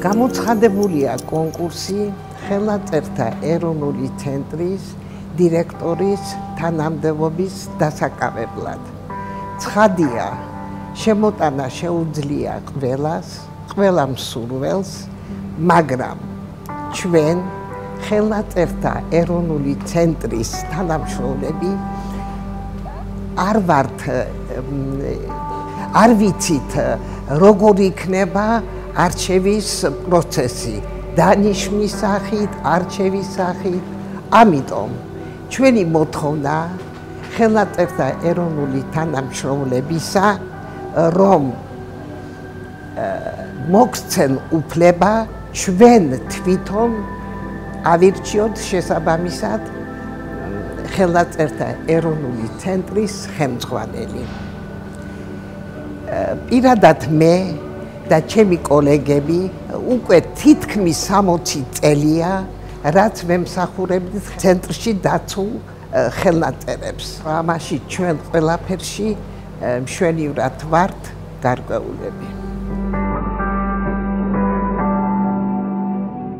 გამოცხადებულია კონკურსი ხელნაწერთა ეროვნული ცენტრის დირექტორის თანამდებობის დასაკავებლად. ცხადია, შემოტანა შეუძლია ყველა მსურველს, მაგრამ ჩვენ ხელნაწერთა ეროვნული ცენტრის თანამშრომლები არ ვიცით როგორ იქნება არჩევის პროცესი, დანიშვნის სახით, არჩევის სახით, ამიტომ ჩვენი მოთხოვნა ხელნაწერთა ეროვნული თანამშრომლებისა, რომ მოგცენ უფლება ჩვენ თვითონ ავირჩიოთ შესაბამისად ხელნაწერთა ეროვნული ცენტრის ხელმძღვანელი. პირადად მე და ჩემი კოლეგები უკვე თითქმის 60 წელია, რაც ვემსახურებდით ცენტრში დაცულ ხელნაწერებს. ამაში ჩვენ ყველაფერში მშვენივრად ვართ გარკვეულები.